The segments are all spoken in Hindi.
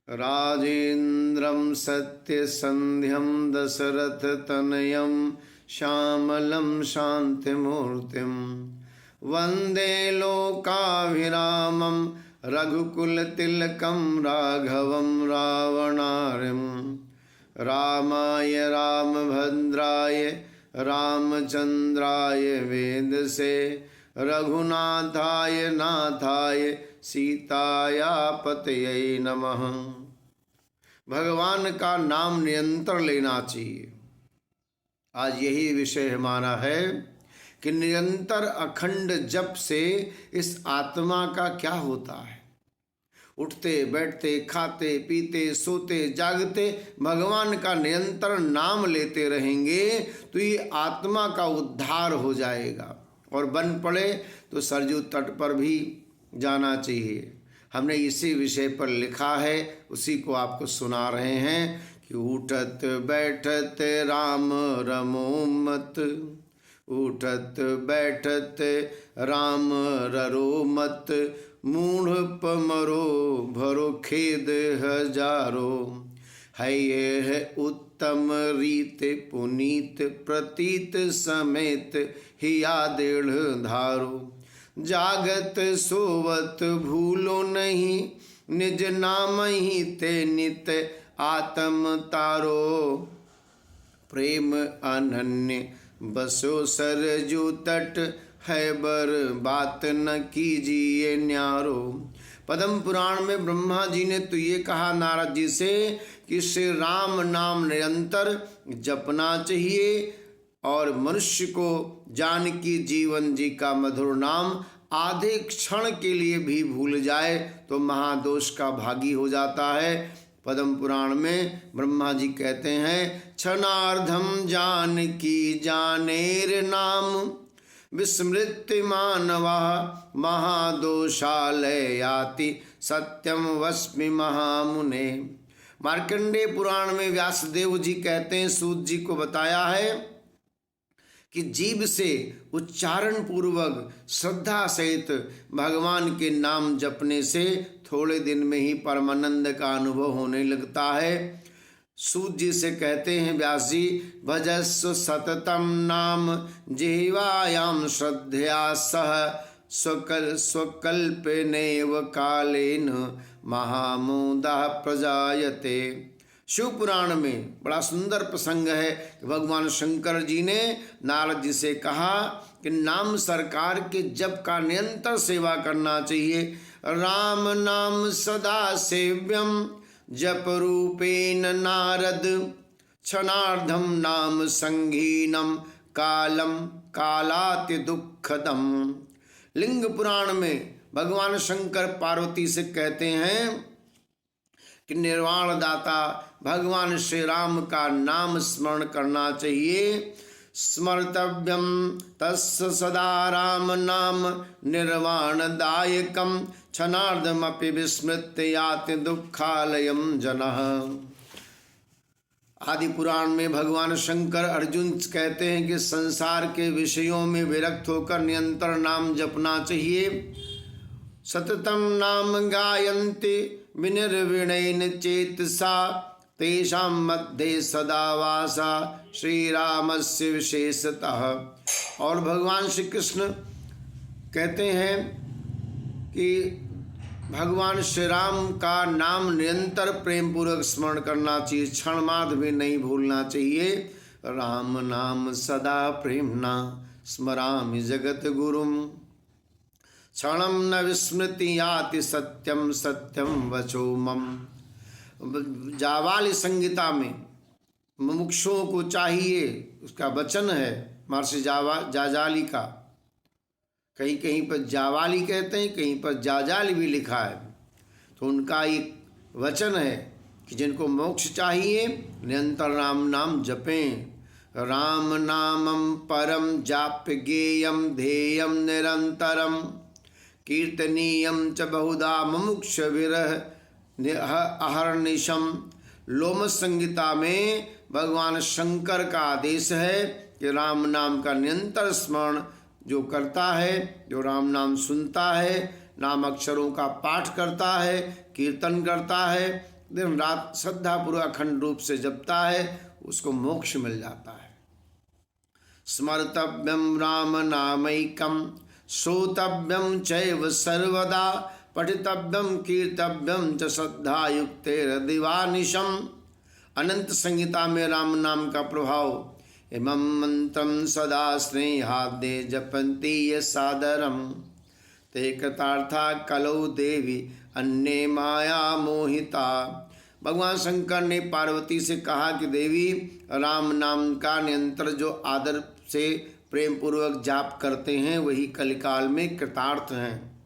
राजेन्द्रं सत्यसन्ध्यं दशरथतनयं श्यामलं शान्तिमूर्तिं वन्दे लोकाभिरामं रघुकुलतिलकं राघवं रावणारिं रामाय रामभद्राय रामचन्द्राय वेदसे रघुनाथाय नाथाय सीताया पतये नमः। भगवान का नाम निरंतर लेना चाहिए। आज यही विषय हमारा है कि निरंतर अखंड जप से इस आत्मा का क्या होता है। उठते बैठते खाते पीते सोते जागते भगवान का निरंतर नाम लेते रहेंगे तो ये आत्मा का उद्धार हो जाएगा। और बन पड़े तो सरजू तट पर भी जाना चाहिए। हमने इसी विषय पर लिखा है, उसी को आपको सुना रहे हैं कि उठत बैठत राम रमो मत, उठत बैठत राम ररो मत, मूढ़ पमरो भरो खेद हजारो, है यह उत्तम रीत पुनीत प्रतीत समेत हिया दृढ़ धारो, जागत सोवत भूलो नहीं निज नाम ही ते नित आत्म तारो, प्रेम अनन्य बसो सरजू तट है बर बात न कीजिए न्यारो। पद्म पुराण में ब्रह्मा जी ने तो ये कहा नारद जी से कि श्री राम नाम निरंतर जपना चाहिए और मनुष्य को जानकी जीवन जी का मधुर नाम आधे क्षण के लिए भी भूल जाए तो महादोष का भागी हो जाता है। पद्म पुराण में ब्रह्मा जी कहते हैं, क्षणार्धम जानकी जानेर नाम विस्मृत्य मानवा महादोषालय याति सत्यम वस्मि महामुने। मार्कंडेय पुराण में व्यासदेव जी कहते हैं, सूत जी को बताया है कि जीव से उच्चारण पूर्वक श्रद्धा सहित भगवान के नाम जपने से थोड़े दिन में ही परमानंद का अनुभव होने लगता है। सूत जी से कहते हैं व्यास जी, भजस्व सततम नाम जिह्वायां श्रद्धया सह स्वकल्पनेव कालेन महामोदः प्रजायते। शिव पुराण में बड़ा सुंदर प्रसंग है कि भगवान शंकर जी ने नारद जी से कहा कि नाम सरकार के जप का निरंतर सेवा करना चाहिए। राम नाम सदा सेव्यम जप रूपेण नारद, क्षणार्धम नाम संगीनम कालम कालाति दुखदम। लिंग पुराण में भगवान शंकर पार्वती से कहते हैं कि निर्वाण दाता भगवान श्री राम का नाम स्मरण करना चाहिए। स्मर्तव्यम तस्य सदा राम नाम निर्वाण दायकम, क्षणार्धमपि विस्मृत्य याति दुखालयम जनः। आदि पुराण में भगवान शंकर अर्जुन कहते हैं कि संसार के विषयों में विरक्त होकर निरंतर नाम जपना चाहिए। सततम नाम गायन्ति विनिर्विणेन चेतसा, तेषां मध्ये सदा वासा श्री रामस्य विशेषतः। और भगवान श्री कृष्ण कहते हैं कि भगवान श्री राम का नाम निरंतर प्रेम पूर्वक स्मरण करना चाहिए, क्षण मात्र भी नहीं भूलना चाहिए। राम नाम सदा प्रेमना स्मरामि जगत गुरुम, क्षणम न विस्मृति याति सत्यम सत्यम वचो मम। जावाली संगीता में मुमुक्षुओं को चाहिए, उसका वचन है महर्षि जाजाली का। कहीं कहीं पर जावाली कहते हैं, कहीं पर जाजाली भी लिखा है। तो उनका एक वचन है कि जिनको मोक्ष चाहिए निरंतर राम नाम जपें। राम नामम परम जाप्य गेयम ध्येयम निरंतरम, कीर्तनीयम च बहुधा मुमुक्ष विरह अहर्निशम। लोमस संगीता में भगवान शंकर का आदेश है कि राम नाम का निरंतर स्मरण जो करता है, जो राम नाम सुनता है, नाम अक्षरों का पाठ करता है, कीर्तन करता है, दिन रात श्रद्धापूर्वक अखंड रूप से जपता है, उसको मोक्ष मिल जाता है। स्मर्तव्यम राम नामैकम श्रोतव्यम चैव सर्वदा पठितव्यम कीर्तव्यम च श्रद्धा युक्तेर दिवानिशम। अनंत संहिता में राम नाम का प्रभाव। इमं मंत्रम सदा स्नेहाद्य जपन्ति ये सादरम ते कृतार्था कलौ देवी अन्य माया मोहिता। भगवान शंकर ने पार्वती से कहा कि देवी, राम नाम का निरंतर जो आदर से प्रेम पूर्वक जाप करते हैं वही कलिकाल में कृतार्थ हैं।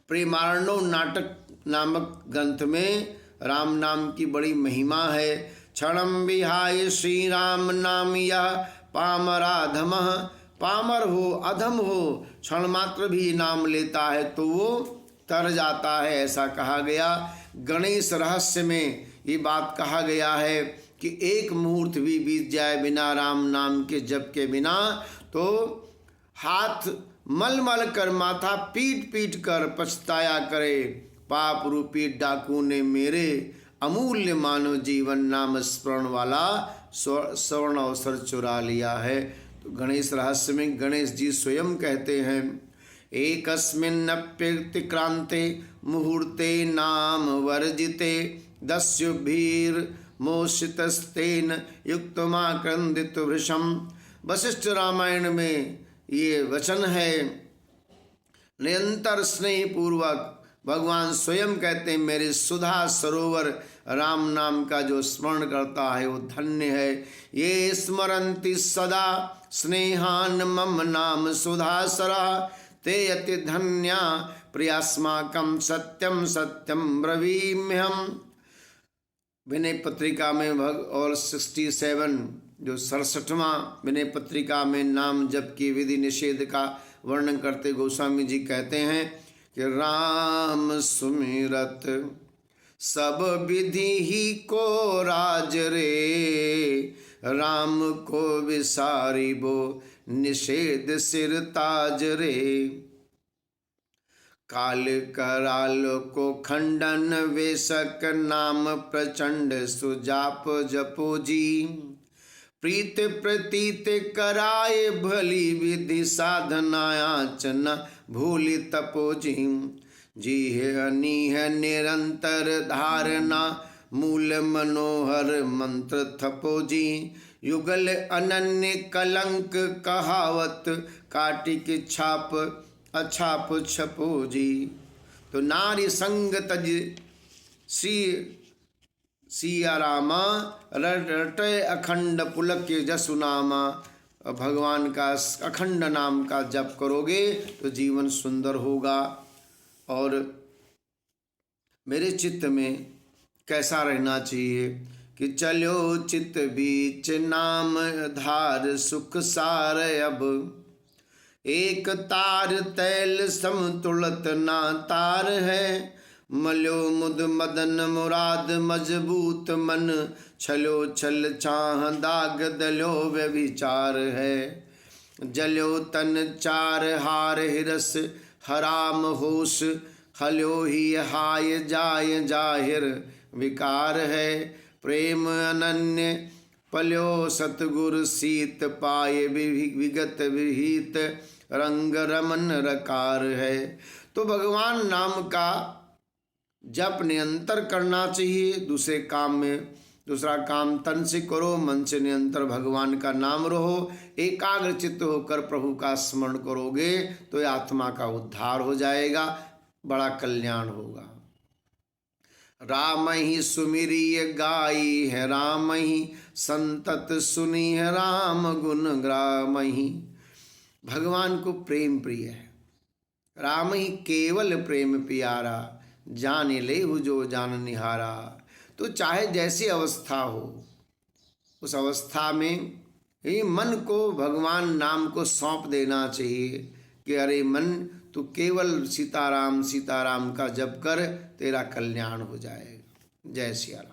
प्रेमारणव नाटक नामक ग्रंथ में राम नाम की बड़ी महिमा है। क्षणम विहाय श्री राम नाम या पामराधम। पामर हो, अधम हो, क्षण मात्र भी नाम लेता है तो वो तर जाता है, ऐसा कहा गया। गणेश रहस्य में ये बात कहा गया है कि एक मुहूर्त भी बीत जाए बिना राम नाम के जप के बिना तो हाथ मल मल कर माथा पीट पीट कर पछताया करे, पाप रूपी डाकू ने मेरे अमूल्य मानव जीवन नाम स्मरण वाला स्वर्ण अवसर चुरा लिया है। तो गणेश रहस्य में गणेश जी स्वयं कहते हैं, एकस्मिन्नप्यतिक्रान्ते मुहूर्ते नाम वर्जिते दस्युभिर् मोषितस्तेन युक्तमाक्रंदित वृषम। वशिष्ठ रामायण में ये वचन है। निरंतर स्नेह पूर्वक भगवान स्वयं कहते हैं, मेरे सुधा सरोवर राम नाम का जो स्मरण करता है वो धन्य है। ये स्मरन्ति सदा स्नेहान मम नाम सुधासरा ते अति धन्या प्रियास्माकं सत्यम सत्यम ब्रवीम्यहम्। विनय पत्रिका में और 67 जो 67वां विनय पत्रिका में नाम जप की विधि निषेध का वर्णन करते गोस्वामी जी कहते हैं कि राम सुमिरत सब विधि ही को राज रे, राम को विसारी बो निषेध सिर ताज रे। काल कराल को खंडन वेशक नाम प्रचंड सुजाप जपो जी, प्रीत प्रतीत कराए भली विधि साधनायाचन भूलि तपो जी। जी है अनीह निरंतर धारणा मूल मनोहर मंत्र थपो जी, युगल अनन्य कलंक कहावत काटिक छाप अछाप छपो जी। तो नारी संग तज सिया रामा रटे अखंड पुलक जसु नामा। भगवान का अखंड नाम का जप करोगे तो जीवन सुंदर होगा। और मेरे चित्त में कैसा रहना चाहिए कि चलो चित्त बीच नाम धार सुख सार अब, एक तार तैल समतुलत ना तार है। मलो मुद मदन मुराद मजबूत मन, छलो छल चाह दाग दलो व्यभिचार है। जलो तन चार हार हिरस हराम होश, हलो ही हाय जाय जाहिर विकार है। प्रेम अनन्य पल्यो सतगुर सीत, पाए विगत विहित रंग रमन रकार है। तो भगवान नाम का जप निरंतर करना चाहिए। दूसरा काम तन से करो, मन से निरंतर भगवान का नाम रहो। एकाग्र चित्त होकर प्रभु का स्मरण करोगे तो आत्मा का उद्धार हो जाएगा, बड़ा कल्याण होगा। राम ही सुमिरिय गाई है, राम ही संतत सुनी है, राम गुण ग्राम ही। भगवान को प्रेम प्रिय है, राम ही केवल प्रेम प्यारा, जाने ले हु जो जान निहारा। तो चाहे जैसी अवस्था हो उस अवस्था में ही मन को भगवान नाम को सौंप देना चाहिए कि अरे मन तू केवल सीताराम सीताराम का जप कर, तेरा कल्याण हो जाएगा। जय सिया राम।